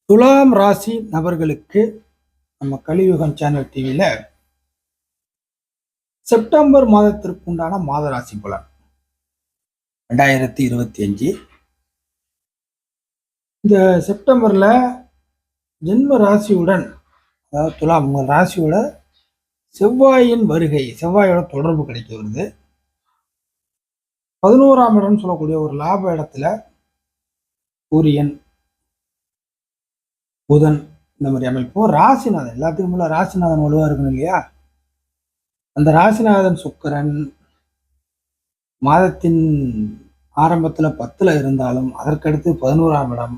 துலாம் ராசி நபர்களுக்கு நம்ம கலியுகம் சேனல் டிவியில செப்டம்பர் மாதத்திற்கு உண்டான மாத ராசி பலன் 2025. இந்த செப்டம்பர்ல ஜென்ம ராசியுடன், அதாவது துலாம் உங்கள் ராசியோட செவ்வாயின் வருகை, செவ்வாயோட தொடர்பு கிடைக்க வருது. 11ஆம் இடம் சொல்லக்கூடிய ஒரு லாப இடத்துல சூரியன், புதன் இந்த மாதிரி அமைப்பும், ராசிநாதன் எல்லாத்துக்கும் உள்ள ராசிநாதன் வலுவா இருக்கணும் இல்லையா? அந்த ராசிநாதன் சுக்கிரன் மாதத்தின் ஆரம்பத்துல 10ல இருந்தாலும் அதற்கடுத்து 11ஆம் இடம்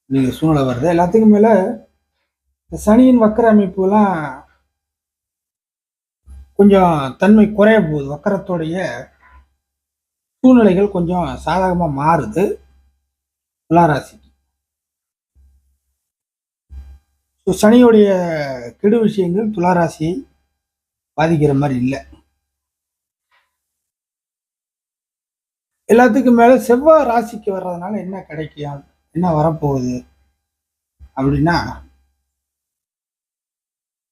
நீங்க சூழ்நிலை வருது. எல்லாத்துக்கும் மேல சனியின் வக்கர அமைப்பு எல்லாம் கொஞ்சம் தன்மை குறைய போகுது. வக்கரத்துடைய சூழ்நிலைகள் கொஞ்சம் சாதகமா மாறுது துளாராசிக்கு. சனியுடைய கெடு விஷயங்கள் துளாராசியை பாதிக்கிற மாதிரி இல்லை. எல்லாத்துக்கும் மேல செவ்வாய் ராசிக்கு வர்றதுனால என்ன கிடைக்கும், என்ன வரப்போகுது அப்படின்னா,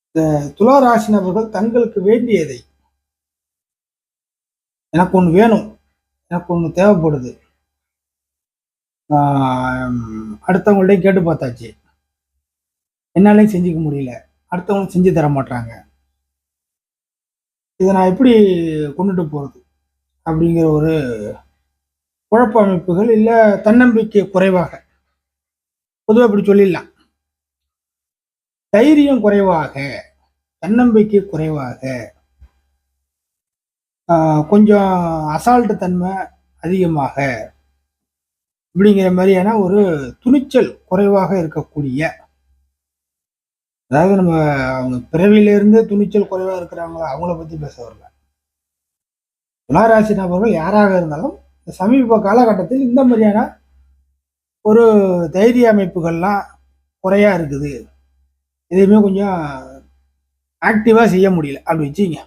இந்த துலா ராசி நபர்கள் தங்களுக்கு வேண்டியதை, எனக்கு ஒன்று வேணும், எனக்கு ஒன்று தேவைப்படுது, அடுத்தவங்கள்டையும் கேட்டு பார்த்தாச்சு, என்னாலையும் செஞ்சுக்க முடியல, அடுத்தவங்களும் செஞ்சு தர மாட்டாங்க, இதை நான் எப்படி கொண்டுட்டு போறது அப்படிங்கிற ஒரு குழப்ப அமைப்புகள், இல்லை தன்னம்பிக்கை குறைவாக, பொதுவாக இப்படி சொல்லிடலாம், தைரியம் குறைவாக, தன்னம்பிக்கை குறைவாக, கொஞ்சம் அசால்ட்டு தன்மை அதிகமாக, இப்படிங்கிற மாதிரியான ஒரு துணிச்சல் குறைவாக இருக்கக்கூடிய, அதாவது நம்ம அவங்க பிறவியிலிருந்து துணிச்சல் குறைவாக இருக்கிறாங்களோ அவங்கள பற்றி பேச வரல. துளாராசி நபர்கள் யாராக இருந்தாலும் சமீப காலகட்டத்தில் இந்த மாதிரியான ஒரு தைரிய அமைப்புகள்லாம் குறையா இருக்குது, எதையுமே கொஞ்சம் ஆக்டிவாக செய்ய முடியல அப்படி வச்சுங்க,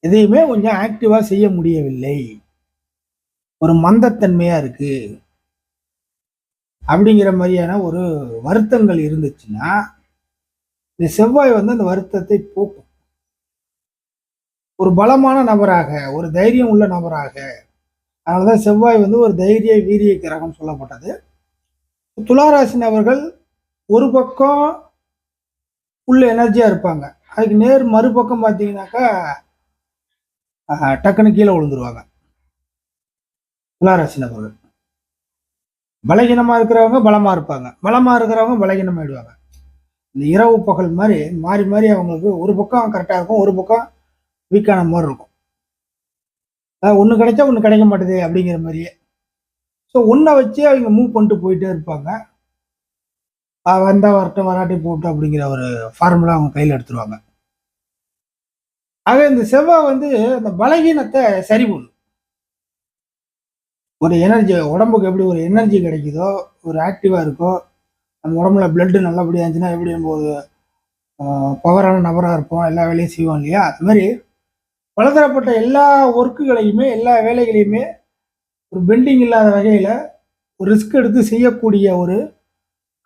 எதையுமே கொஞ்சம் ஆக்டிவாக செய்ய முடியவில்லை, ஒரு மந்தத்தன்மையா இருக்கு அப்படிங்கிற மாதிரியான ஒரு வருத்தங்கள் இருந்துச்சுன்னா, இந்த செவ்வாய் வந்து அந்த வருத்தத்தை போக்கும். ஒரு பலமான நபராக, ஒரு தைரியம் உள்ள நபராக, அதனாலதான் செவ்வாய் வந்து ஒரு தைரிய வீரிய கிரகம் சொல்லப்பட்டது. துளாராசி நபர்கள் ஒரு பக்கம் உள்ள எனர்ஜியா இருப்பாங்க, அதுக்கு நேர் மறுபக்கம் பார்த்தீங்கன்னாக்கா டக்குன்னு கீழே விழுந்துருவாங்க. துளாராசி நபர்கள் பலகீனமா இருக்கிறவங்க பலமா இருப்பாங்க, பலமா இருக்கிறவங்க பலகீனமாயிடுவாங்க. இந்த இரவு பகல் மாதிரி மாறி மாறி அவங்களுக்கு ஒரு பக்கம் கரெக்டா இருக்கும், ஒரு பக்கம் வீக்கான மாதிரி இருக்கும். ஒன்று கிடைச்சா ஒன்று கிடைக்க மாட்டேது அப்படிங்கிற மாதிரியே. ஸோ ஒன்றை வச்சு அவங்க மூவ் பண்ணிட்டு போயிட்டே இருப்பாங்க. வந்தா வரட்டும், வராட்டி போட்டோம் அப்படிங்கிற ஒரு ஃபார்முலா அவங்க கையில் எடுத்துருவாங்க. ஆக இந்த செவ்வாய் வந்து அந்த பலகீனத்தை சரி பண்ணும். ஒரு எனர்ஜி, உடம்புக்கு எப்படி ஒரு எனர்ஜி கிடைக்குதோ, ஒரு ஆக்டிவா இருக்கோ, நம்ம உடம்புல பிளட்டு நல்லபடியா இருந்துச்சுன்னா எப்படி நம்ம ஒரு பவரான நபராக இருப்போம், எல்லா வேலையும் செய்வோம் இல்லையா? அது மாதிரி பலதரப்பட்ட எல்லா ஒர்க்குகளையுமே, எல்லா வேலைகளையுமே ஒரு பெண்டிங் இல்லாத வகையில் ஒரு ரிஸ்க் எடுத்து செய்யக்கூடிய ஒரு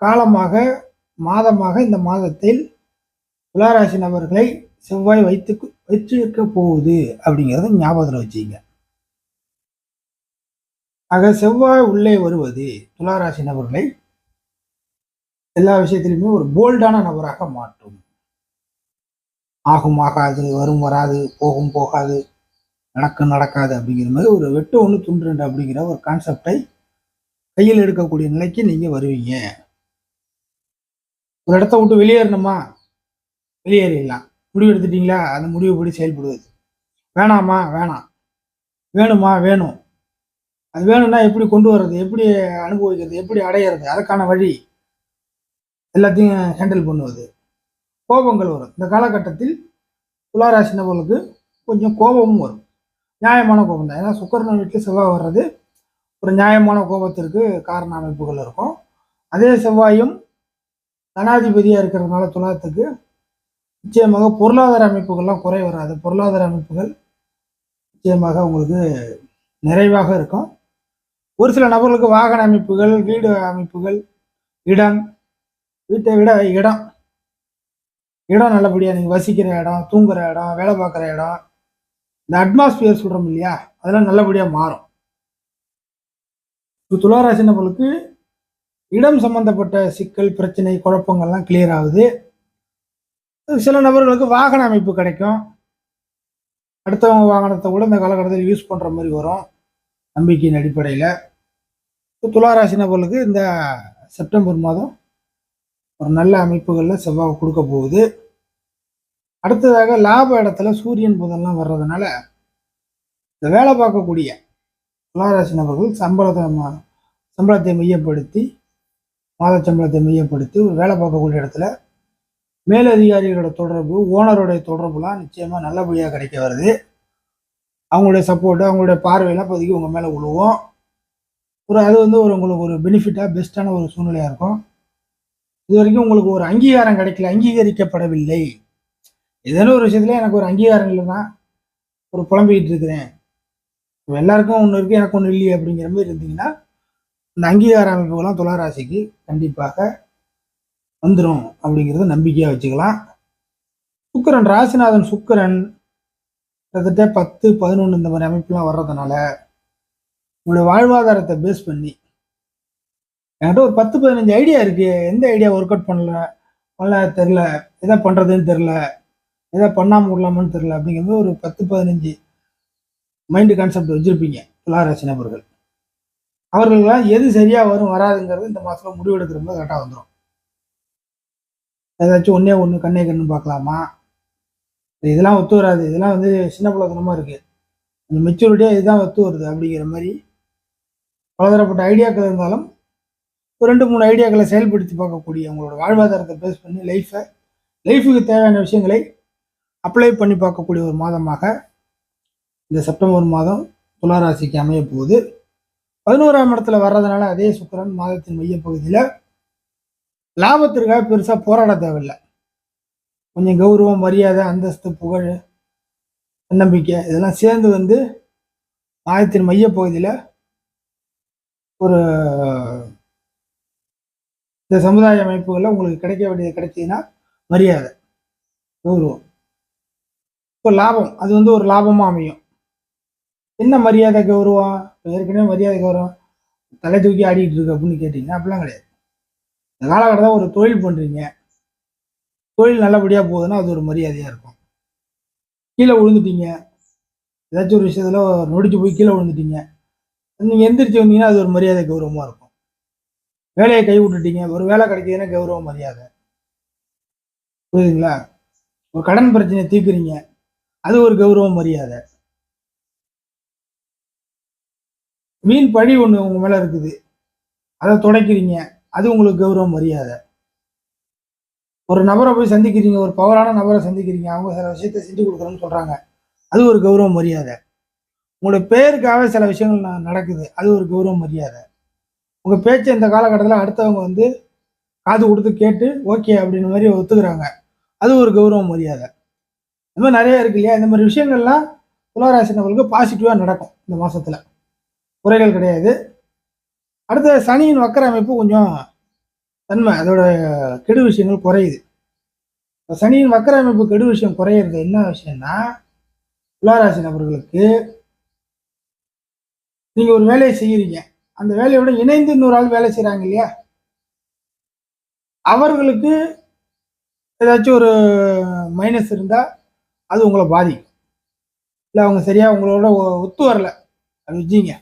காலமாக, மாதமாக இந்த மாதத்தில் துளாராசி நபர்களை செவ்வாய் வைத்திருக்க போகுது அப்படிங்கிறத ஞாபகத்தில் வச்சுங்க. ஆக செவ்வாய் உள்ளே வருவது துளாராசி நபர்களை எல்லா விஷயத்திலுமே ஒரு போல்டான நபராக மாற்றும். ஆகும் ஆகாது, வரும் வராது, போகும் போகாது, நடக்கும் நடக்காது அப்படிங்கிற மாதிரி ஒரு வெட்டு ஒன்று துண்டு ரெண்டு அப்படிங்கிற ஒரு கான்செப்டை கையில் எடுக்கக்கூடிய நிலைக்கு நீங்க வருவீங்க. ஒரு இடத்த விட்டு வெளியேறணுமா, வெளியேறிடலாம். முடிவு எடுத்துட்டீங்களா, அந்த முடிவுபடி செயல்படுவது. வேணாமா, வேணாம். வேணுமா, வேணும். அது வேணும்னா எப்படி கொண்டு வர்றது, எப்படி அனுபவிக்கிறது, எப்படி அடையிறது, அதுக்கான வழி எல்லாத்தையும் ஹேண்டில் பண்ணுவது. கோபங்கள் வரும். இந்த காலகட்டத்தில் துளாராசி நபர்களுக்கு கொஞ்சம் கோபமும் வரும். நியாயமான கோபம் தான். ஏன்னா சுக்கிரன் வீட்டில் செவ்வாய் வர்றது ஒரு நியாயமான கோபத்திற்கு காரண அமைப்புகள் இருக்கும். அதே செவ்வாயும் தனாதிபதியா இருக்கிறதுனால துலாத்துக்கு நிச்சயமாக பொருளாதார அமைப்புகள்லாம் குறை வராது. பொருளாதார அமைப்புகள் நிச்சயமாக உங்களுக்கு நிறைவாக இருக்கும். ஒரு சில நபர்களுக்கு வாகன அமைப்புகள், வீடு அமைப்புகள், இடம், வீட்டை விட இடம் இடம் நல்லபடியாக நீங்கள் வசிக்கிற இடம், தூங்குற இடம், வேலை பார்க்குற இடம், இந்த அட்மாஸ்பியர் சொல்கிறோம் இல்லையா, அதெல்லாம் நல்லபடியாக மாறும். இப்போ துளாராசி நபர்களுக்கு இடம் சம்பந்தப்பட்ட சிக்கல், பிரச்சனை, குழப்பங்கள்லாம் கிளியர் ஆகுது. சில நபர்களுக்கு வாகன அமைப்பு கிடைக்கும். அடுத்தவங்க வாகனத்தை கூட இந்த காலகட்டத்தில் யூஸ் பண்ணுற மாதிரி வரும், நம்பிக்கையின் அடிப்படையில். துளாராசி நபர்களுக்கு இந்த செப்டம்பர் மாதம் ஒரு நல்ல அமைப்புகளில் செவ்வாய் கொடுக்க போகுது. அடுத்ததாக லாப இடத்துல சூரியன் புதன்லாம் வர்றதுனால இந்த வேலை பார்க்கக்கூடிய துளாராசி நபர்கள் சம்பளத்தை மையப்படுத்தி, மாத சம்பளத்தை மையப்படுத்தி ஒரு வேலை பார்க்கக்கூடிய இடத்துல மேலதிகாரிகளோட தொடர்பு, ஓனருடைய தொடர்புலாம் நிச்சயமாக நல்லபடியாக கிடைக்க வருது. அவங்களுடைய சப்போர்ட்டு, அவங்களுடைய பார்வையெல்லாம் இப்போதைக்கு உங்கள் மேலே விழுவோம். அது உங்களுக்கு ஒரு பெனிஃபிட்டாக பெஸ்ட்டான ஒரு சூழ்நிலையாக இருக்கும். இது வரைக்கும் உங்களுக்கு ஒரு அங்கீகாரம் கிடைக்கல, அங்கீகரிக்கப்படவில்லை, ஏதேனும் ஒரு விஷயத்துல எனக்கு ஒரு அங்கீகாரம் இல்லைன்னா ஒரு புலம்பிக்கிட்டு இருக்கிறேன், எல்லாருக்கும் ஒன்று இருக்குது எனக்கு ஒன்று இல்லையே அப்படிங்கிற மாதிரி இருந்தீங்கன்னா இந்த அங்கீகார அமைப்புகள்லாம் துளாராசிக்கு கண்டிப்பாக வந்துடும் அப்படிங்கிறத நம்பிக்கையாக வச்சுக்கலாம். சுக்கிரன், ராசிநாதன் சுக்கிரன் கிட்டத்தட்ட 10, 11 இந்த மாதிரி அமைப்புலாம் வர்றதுனால உங்களுடைய வாழ்வாதாரத்தை பேஸ் பண்ணி என்கிட்ட ஒரு 10, 15 ஐடியா இருக்கு, எந்த ஐடியா ஒர்க் அவுட் பண்ணல தெரில, எதை பண்ணுறதுன்னு தெரில, எதை பண்ணாமல் விடலாமான்னு தெரில அப்படிங்கிறது ஒரு 10, 15 மைண்டு கான்செப்ட் வச்சுருப்பீங்க துளாராசி நபர்கள். அவர்களுக்கெல்லாம் எது சரியாக வரும் வராதுங்கிறது இந்த மாதத்தில் முடிவெடுக்கிற போது கரெக்டாக வந்துடும். ஏதாச்சும் ஒன்று கண்ணே கண்ணு பார்க்கலாமா, இதெல்லாம் ஒத்து வராது, இதெல்லாம் சின்ன பிள்ளைத்தனமாக இருக்குது, அந்த மெச்சூரிட்டியாக இதுதான் ஒத்து வருது அப்படிங்கிற மாதிரி பலதரப்பட்ட ஐடியாக்கள் இருந்தாலும் ஒரு 2, 3 ஐடியாக்களை செயல்படுத்தி பார்க்கக்கூடிய உங்களோட வாழ்வாதாரத்தை பேஸ் பண்ணி லைஃபுக்கு தேவையான விஷயங்களை அப்ளை பண்ணி பார்க்கக்கூடிய ஒரு மாதமாக இந்த செப்டம்பர் மாதம் துளாராசிக்கு அமைய போகுது. 11ஆம் இடத்துல வர்றதுனால அதே சுக்கிரன் மாதத்தின் மையப்பகுதியில் லாபத்திற்காக பெருசாக போராட தேவையில்லை. கொஞ்சம் கௌரவம், மரியாதை, அந்தஸ்து, புகழ், தன்னம்பிக்கை இதெல்லாம் சேர்ந்து மாதத்தின் மையப்பகுதியில் ஒரு இந்த சமுதாய அமைப்புகளில் உங்களுக்கு கிடைக்க வேண்டியது கிடைச்சிங்கன்னா மரியாதை, கௌரவம், இப்போ லாபம், அது ஒரு லாபமாக அமையும். என்ன மரியாதை கௌரவம், ஏற்கனவே மரியாதை கௌரவம் தலை தூக்கி ஆடிட்டு இருக்கு அப்படின்னு கேட்டிங்கன்னா அப்படிலாம் கிடையாது. இந்த காலகட்டத்தில் ஒரு தொழில் பண்ணுறீங்க, தொழில் நல்லபடியாக போகுதுன்னா அது ஒரு மரியாதையாக இருக்கும். கீழே விழுந்துட்டீங்க, ஏதாச்சும் ஒரு விஷயத்தில் நொடிச்சு போய் கீழே விழுந்துட்டீங்க, நீங்கள் எந்திரிச்சு வந்தீங்கன்னா அது ஒரு மரியாதை கௌரவமாக இருக்கும். வேலையை கை விட்டுட்டீங்க, ஒரு வேலை கிடைக்குதுன்னா கௌரவம், மரியாதை, புரியுதுங்களா? ஒரு கடன் பிரச்சனையை தீர்க்குறீங்க, அது ஒரு கௌரவம், மரியாதை. வீண் பழி ஒன்று உங்கள் மேலே இருக்குது, அதை துடைக்கிறீங்க, அது உங்களுக்கு கௌரவம், மரியாதை. ஒரு நபரை போய் சந்திக்கிறீங்க, ஒரு பவரான நபரை சந்திக்கிறீங்க, அவங்க சில விஷயத்தை செஞ்சு கொடுக்குறேன்னு சொல்கிறாங்க, அது ஒரு கௌரவம், மரியாதை. உங்களுடைய பேருக்காக சில விஷயங்கள் நடக்குது, அது ஒரு கௌரவம், மரியாதை. உங்கள் பேச்சை இந்த காலகட்டத்தில் அடுத்தவங்க காது கொடுத்து கேட்டு ஓகே அப்படின்னு மாதிரி ஒத்துக்கிறாங்க, அது ஒரு கௌரவம், மரியாதை. இந்த மாதிரி நிறைய இருக்கு இல்லையா? இந்த மாதிரி விஷயங்கள்லாம் துளாராசி நபர்களுக்கு பாசிட்டிவாக நடக்கும் இந்த மாதத்தில், குறைகள் கிடையாது. அடுத்த சனியின் வக்கர அமைப்பு கொஞ்சம் தன்மை, அதோட கெடு விஷயங்கள் குறையுது. சனியின் வக்கர அமைப்பு கெடு விஷயம் குறையிறது என்ன விஷயம்னா, துளாராசி நபர்களுக்கு நீங்கள் ஒரு வேலையை செய்கிறீங்க, அந்த வேலையோட இணைந்து இன்னொரு ஆள் வேலை செய்கிறாங்க இல்லையா, அவர்களுக்கு ஏதாச்சும் ஒரு மைனஸ் இருந்தால் அது உங்களை பாதிக்கும். இல்லை அவங்க சரியாக உங்களோட ஒத்து வரல அது வச்சிங்க,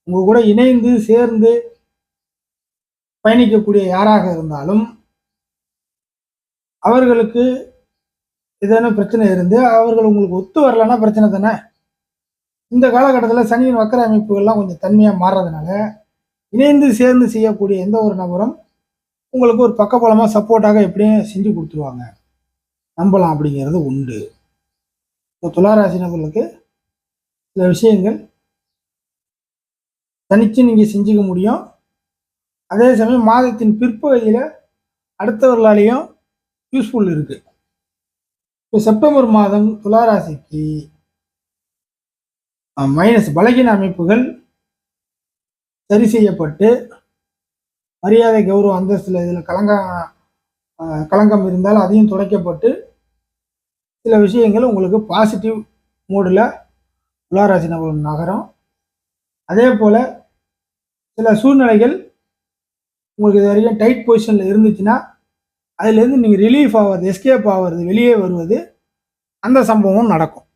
உங்கள் கூட இணைந்து சேர்ந்து பயணிக்கக்கூடிய யாராக இருந்தாலும் அவர்களுக்கு ஏதேனும் பிரச்சனை இருந்து அவர்கள் உங்களுக்கு ஒத்து வரலன்னா பிரச்சனை தானே. இந்த காலகட்டத்தில் சனியின் வக்கர அமைப்புகள்லாம் கொஞ்சம் தன்மையாக மாறுறதுனால இணைந்து சேர்ந்து செய்யக்கூடிய எந்த ஒரு நபரும் உங்களுக்கு ஒரு பக்கபலமாக சப்போர்ட்டாக எப்படியும் செஞ்சு கொடுத்துருவாங்க, நம்பலாம் அப்படிங்கிறது உண்டு. இப்போ துளாராசி நபர்களுக்கு சில விஷயங்கள் தனித்து நீங்கள் செஞ்சுக்க முடியும். அதே சமயம் மாதத்தின் பிற்பகுதியில் அடுத்தவர்களாலேயும் யூஸ்ஃபுல் இருக்குது. இப்போ செப்டம்பர் மாதம் துளாராசிக்கு மைனஸ் பலகீன அமைப்புகள் சரி செய்யப்பட்டு மரியாதை, கௌரவம், அந்தஸ்தில் இதில் களங்கம் இருந்தால் அதையும் துடைக்கப்பட்டு சில விஷயங்கள் உங்களுக்கு பாசிட்டிவ் மூடில் துளாராசி நபர்கள் நகரும். அதே போல் சில சூழ்நிலைகள் உங்களுக்கு இது வரைக்கும் டைட் பொசிஷனில் இருந்துச்சுன்னா அதுலேருந்து நீங்கள் ரிலீஃப் ஆகிறது, எஸ்கேப் ஆகிறது, வெளியே வருவது, அந்த சம்பவம் நடக்கும்.